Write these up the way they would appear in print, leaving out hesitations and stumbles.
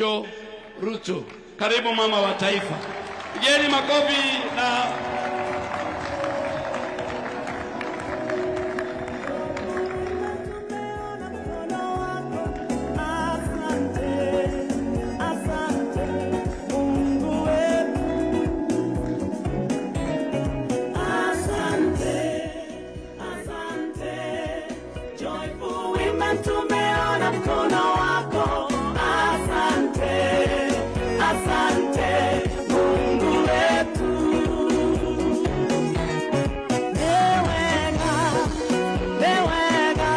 Ruto, karibu mama wa taifa. Pigeni makofi na tumeona mkono wako. Asante, asante Mungu wetu. Newega,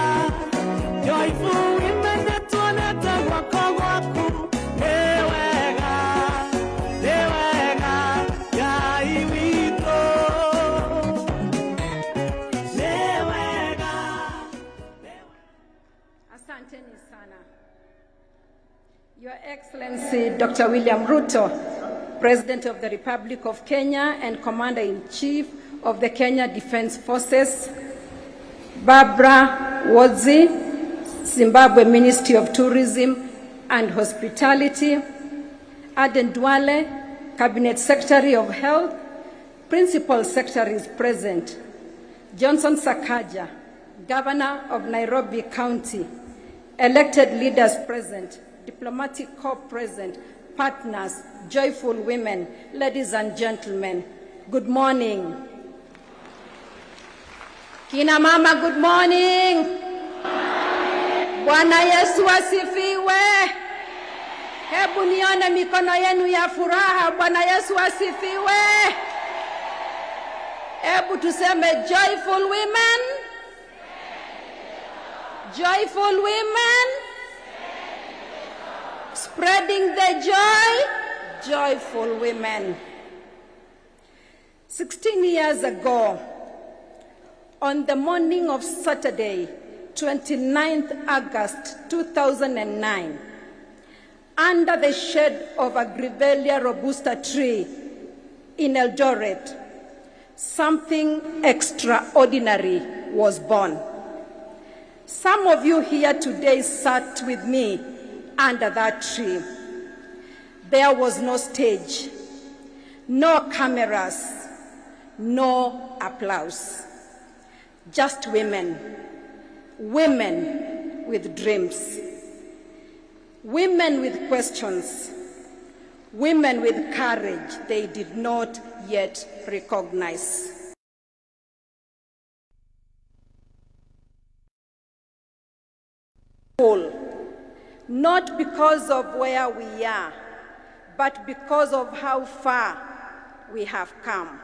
joyful women tuoneta wako wako. Newega, yai wito. Asanteni sana. Your Excellency Dr. William Ruto, President of the Republic of Kenya and Commander-in-Chief of the Kenya Defence Forces, Barbara Wadzi, Zimbabwe Ministry of Tourism and Hospitality, Aden Duale, Cabinet Secretary of Health, Principal Secretaries present, Johnson Sakaja, Governor of Nairobi County, elected leaders present, diplomatic corps present, partners, joyful women, ladies and gentlemen, good morning. Kina mama, good morning. Bwana Yesu asifiwe. Hebu nione mikono yenu ya furaha. Bwana Yesu asifiwe. Hebu tuseme joyful women. Joyful women, spreading the joy, joyful women. 16 years ago, on the morning of Saturday, 29th August 2009, under the shade of a Grevillea robusta tree in Eldoret, something extraordinary was born. Some of you here today sat with me under that tree. There was no stage, no cameras, no applause. Just women, women with dreams, women with questions, women with courage they did not yet recognize. Not because of where we are, but because of how far we have come.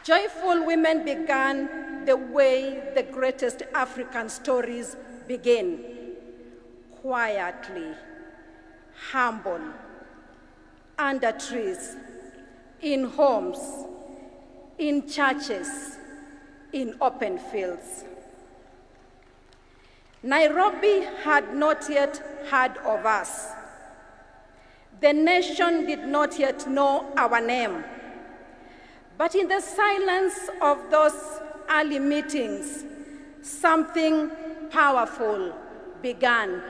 Joyful women began the way the greatest African stories begin, quietly, humble, under trees, in homes, in churches, in open fields. Nairobi had not yet heard of us. The nation did not yet know our name. But in the silence of those early meetings, something powerful began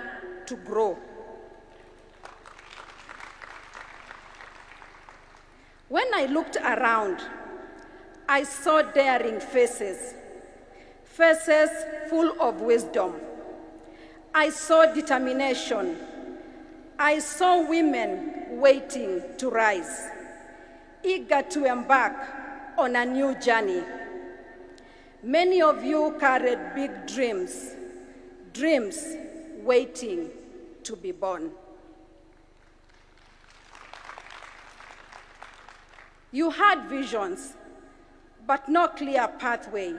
to grow. When I looked around, I saw daring faces, faces full of wisdom. I saw determination. I saw women waiting to rise, eager to embark on a new journey. Many of you carried big dreams, dreams waiting to be born. You had visions, but no clear pathway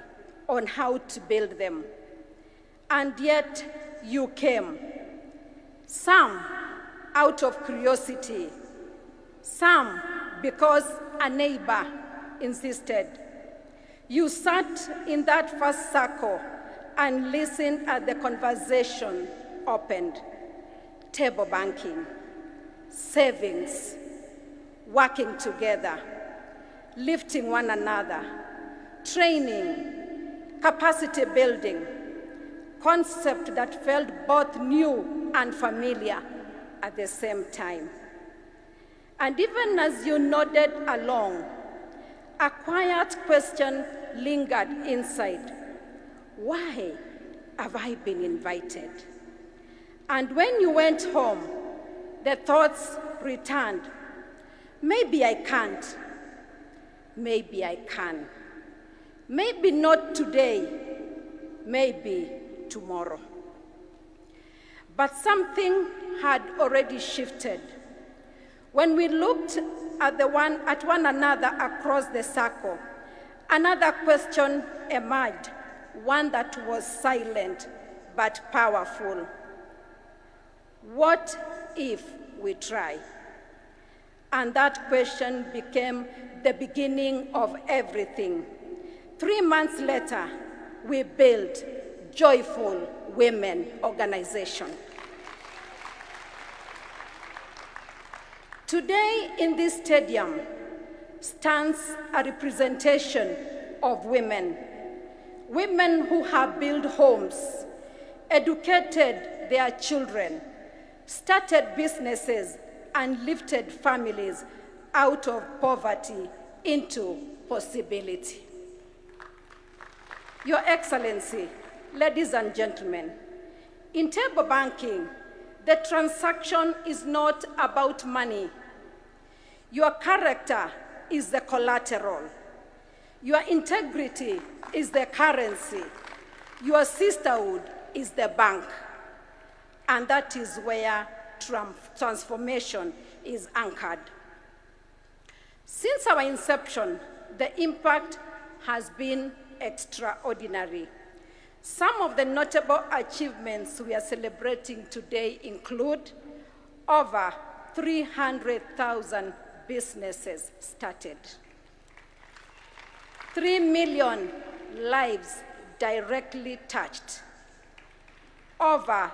on how to build them. And yet you came, some out of curiosity, some because a neighbor insisted. You sat in that first circle and listened as the conversation opened. Table banking, savings, working together, lifting one another, training, capacity building, concept that felt both new and familiar at the same time. And even as you nodded along, a quiet question lingered inside. Why have I been invited? And when you went home, the thoughts returned. Maybe I can't. Maybe I can. Maybe not today. Maybe tomorrow. But something had already shifted. When we looked at one another across the circle, another question emerged, one that was silent but powerful. What if we try? And that question became the beginning of everything. 3 months later, we built Joyful Women Organization. Today in this stadium stands a representation of women. Women who have built homes, educated their children, started businesses, and lifted families out of poverty into possibility. Your Excellency, ladies and gentlemen, in table banking, the transaction is not about money. Your character is the collateral. Your integrity is the currency. Your sisterhood is the bank. And that is where transformation is anchored. Since our inception, the impact has been extraordinary. Some of the notable achievements we are celebrating today include over 300,000 businesses started, 3 million lives directly touched, over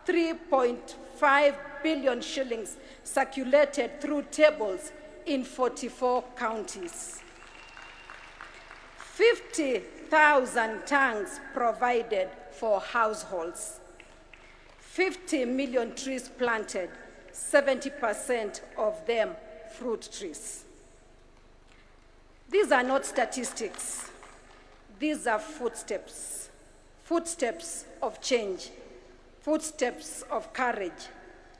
3.5 billion shillings circulated through tables in 44 counties, 50,000 tanks provided for households, 50 million trees planted, 70% of them fruit trees. These are not statistics. These are footsteps, footsteps of change, footsteps of courage,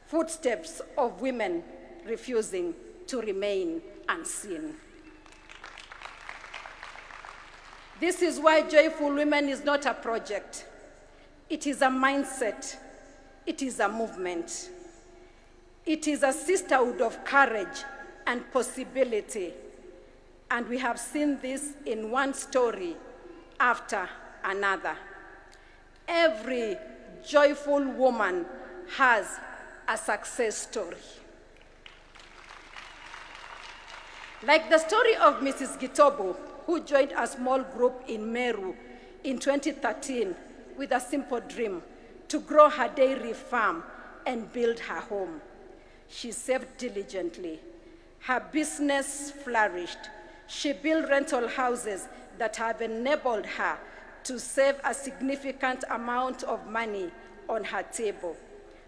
footsteps of women refusing to remain unseen. This is why Joyful Women is not a project. It is a mindset. It is a movement. It is a sisterhood of courage and possibility. And we have seen this in one story after another. Every joyful woman has a success story. Like the story of Mrs. Gitobo, who joined a small group in Meru in 2013 with a simple dream to grow her dairy farm and build her home. She saved diligently. Her business flourished. She built rental houses that have enabled her to save a significant amount of money on her table,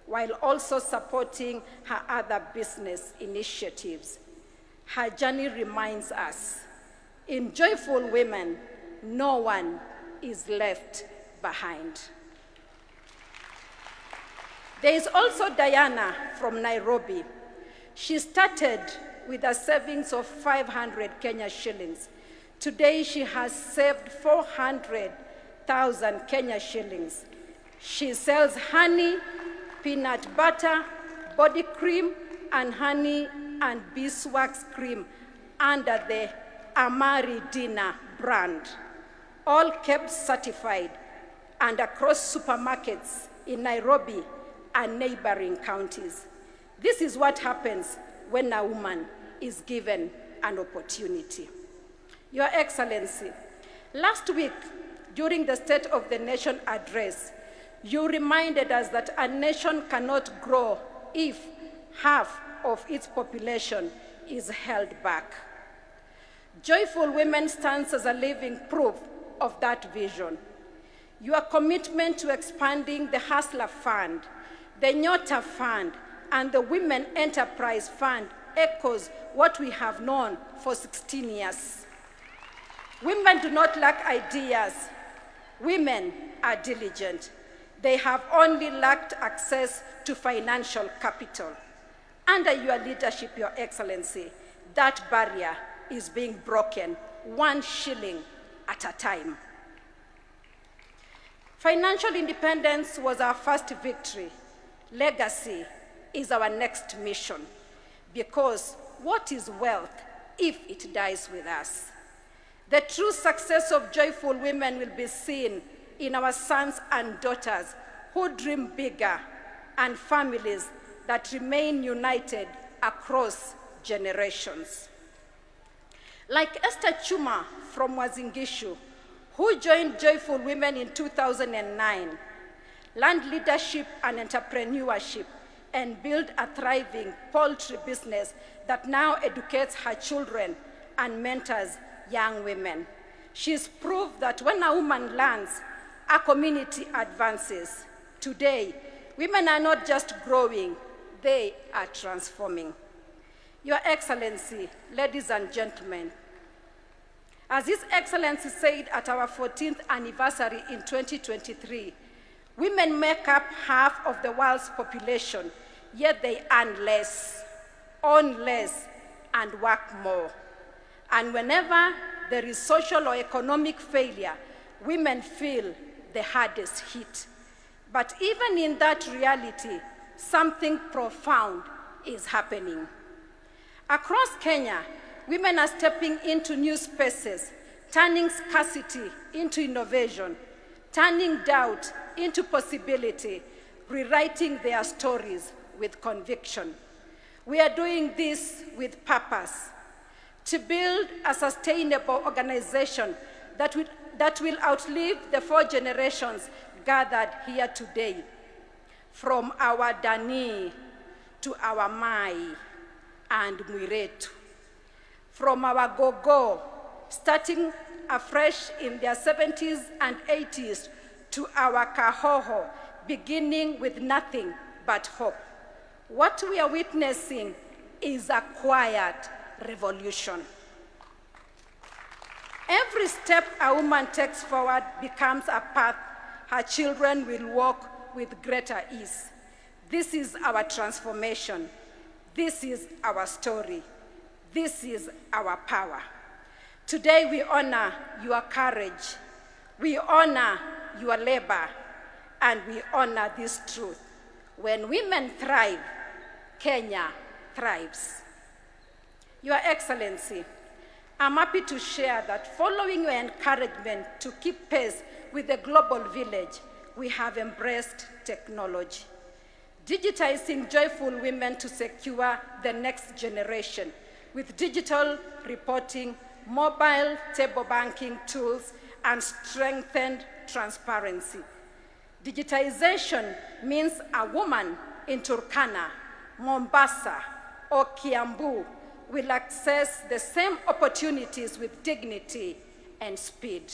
while also supporting her other business initiatives. Her journey reminds us, in Joyful Women, no one is left behind. There is also Diana from Nairobi. She started with a savings of 500 Kenya shillings. Today, she has saved 400,000 Kenya shillings. She sells honey, peanut butter, body cream, and honey and beeswax cream under the Amari Dinner brand, all kept certified and across supermarkets in Nairobi and neighboring counties. This is what happens when a woman is given an opportunity. Your Excellency, last week during the State of the Nation address, you reminded us that a nation cannot grow if half of its population is held back. Joyful Women stands as a living proof of that vision. Your commitment to expanding the Hustler Fund, the Nyota Fund, and the Women Enterprise Fund echoes what we have known for 16 years. Women do not lack ideas. Women are diligent. They have only lacked access to financial capital. Under your leadership, Your Excellency, that barrier is being broken, 1 shilling at a time. Financial independence was our first victory. Legacy is our next mission, because what is wealth if it dies with us? The true success of joyful women will be seen in our sons and daughters who dream bigger and families that remain united across generations. Like Esther Chuma from Wazingishu, who joined Joyful Women in 2009, learned leadership and entrepreneurship, and built a thriving poultry business that now educates her children and mentors young women. She's proved that when a woman learns, a community advances. Today, women are not just growing, they are transforming. Your Excellency, ladies and gentlemen, as His Excellency said at our 14th anniversary in 2023, women make up half of the world's population, yet they earn less, own less, and work more. And whenever there is social or economic failure, women feel the hardest hit. But even in that reality, something profound is happening. Across Kenya, women are stepping into new spaces, turning scarcity into innovation, turning doubt into possibility, rewriting their stories with conviction. We are doing this with purpose, to build a sustainable organization that will outlive the 4 generations gathered here today, from our Dani to our Mai and Mwiretu, from our Gogo, starting afresh in their 70s and 80s, to our Kahoho, beginning with nothing but hope. What we are witnessing is a quiet revolution. Every step a woman takes forward becomes a path her children will walk with greater ease. This is our transformation. This is our story. This is our power. Today we honor your courage. We honor your labor, and we honor this truth. When women thrive, Kenya thrives. Your Excellency, I'm happy to share that following your encouragement to keep pace with the global village, we have embraced technology, digitizing joyful women to secure the next generation with digital reporting, mobile table banking tools, and strengthened transparency. Digitization means a woman in Turkana, Mombasa, or Kiambu will access the same opportunities with dignity and speed.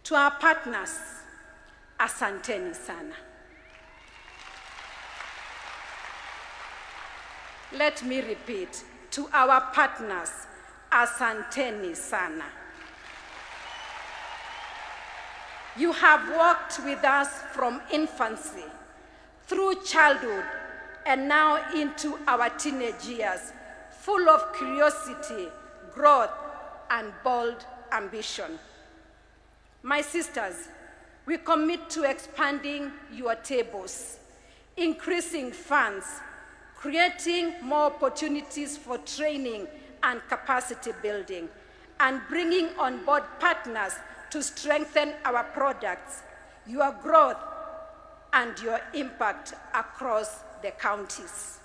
To our partners, asanteni sana. Let me repeat, to our partners, asanteni sana. You have walked with us from infancy, through childhood, and now into our teenage years, full of curiosity, growth, and bold ambition. My sisters, we commit to expanding your tables, increasing funds, creating more opportunities for training and capacity building, and bringing on board partners to strengthen our products, your growth, and your impact across the counties.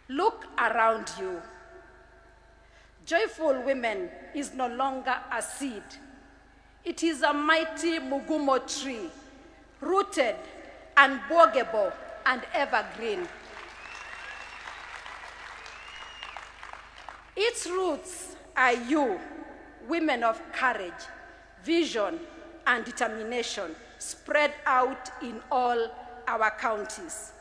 Look around you. Joyful Women is no longer a seed. It is a mighty mugumo tree, rooted, unbogable, and evergreen. Its roots are you, women of courage, vision, and determination spread out in all our counties.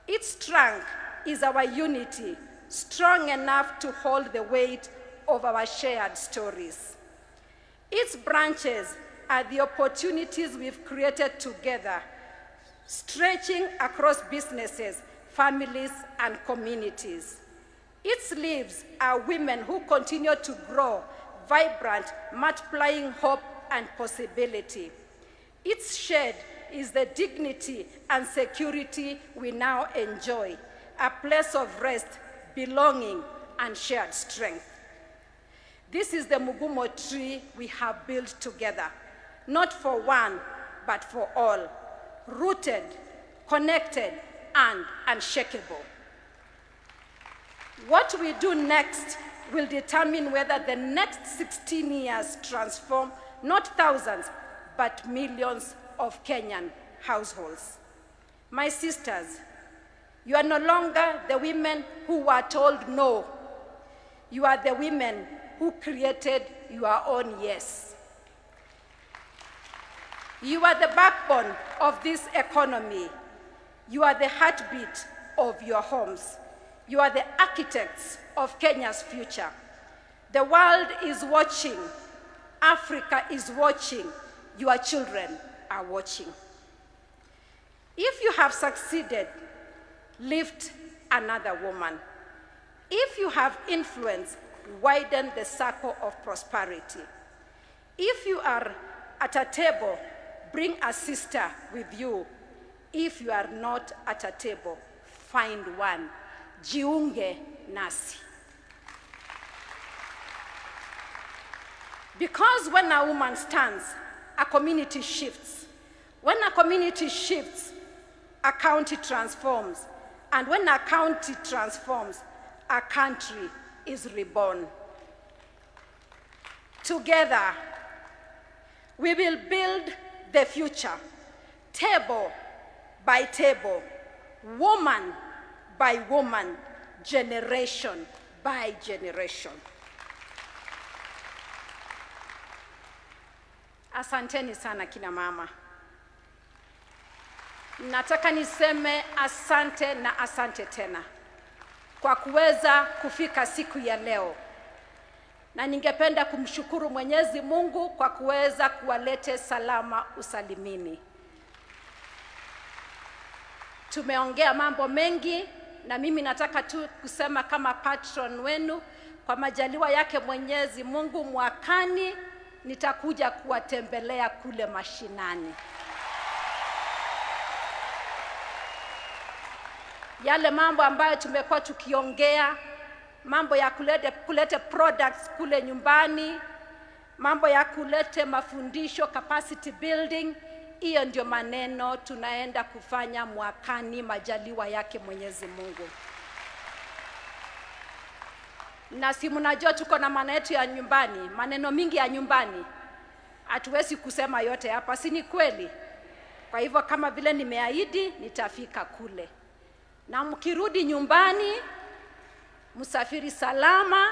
Its trunk is our unity, strong enough to hold the weight of our shared stories. Its branches are the opportunities we've created together, stretching across businesses, families, and communities. Its leaves are women who continue to grow, vibrant, multiplying hope and possibility. Its shade is the dignity and security we now enjoy, a place of rest, belonging, and shared strength. This is the Mugumo tree we have built together, not for one, but for all, rooted, connected, and unshakable. What we do next will determine whether the next 16 years transform not thousands, but millions of Kenyan households. My sisters, you are no longer the women who were told no. You are the women who created your own yes. You are the backbone of this economy. You are the heartbeat of your homes. You are the architects of Kenya's future. The world is watching. Africa is watching. Your children are watching. If you have succeeded, lift another woman. If you have influence, widen the circle of prosperity. If you are at a table, bring a sister with you. If you are not at a table, find one. Jiunge nasi. Because when a woman stands, a community shifts. When a community shifts, a county transforms. And when a county transforms, a country is reborn. Together, we will build the future, table by table, woman by woman, generation by generation. Asanteni sana kina mama. Nataka niseme asante na asante tena kwa kuweza kufika siku ya leo. Na ningependa kumshukuru Mwenyezi Mungu kwa kuweza kuwalete salama usalimini. Tumeongea mambo mengi na mimi nataka tu kusema kama patron wenu, kwa majaliwa yake Mwenyezi Mungu, mwakani nitakuja kuwatembelea kule mashinani. Yale mambo ambayo tumekuwa tukiongea, mambo ya kulete products kule nyumbani, mambo ya kulete mafundisho, capacity building, hiyo ndio maneno tunaenda kufanya mwakani, majaliwa yake Mwenyezi Mungu. Na si mnajua tuko na maneno yetu ya nyumbani, maneno mingi ya nyumbani. Hatuwezi kusema yote hapa, si ni kweli? Kwa hivyo kama vile nimeahidi, nitafika kule. Na mkirudi nyumbani, msafiri salama.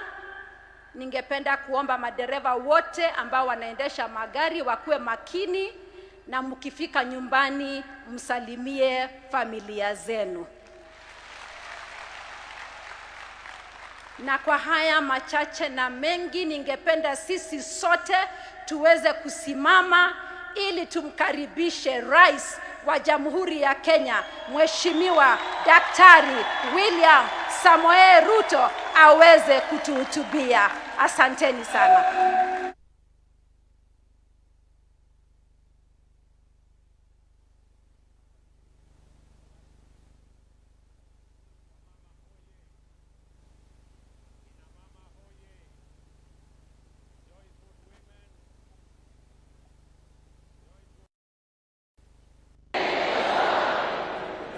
Ningependa kuomba madereva wote ambao wanaendesha magari wakuwe makini, na mkifika nyumbani msalimie familia zenu. Na kwa haya machache na mengi, ningependa sisi sote tuweze kusimama ili tumkaribishe Rais wa Jamhuri ya Kenya, Mheshimiwa Daktari William Samoei Ruto aweze kutuhutubia. Asanteni sana.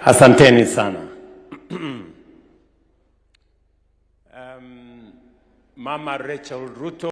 Asanteni sana. Mama Racheal Ruto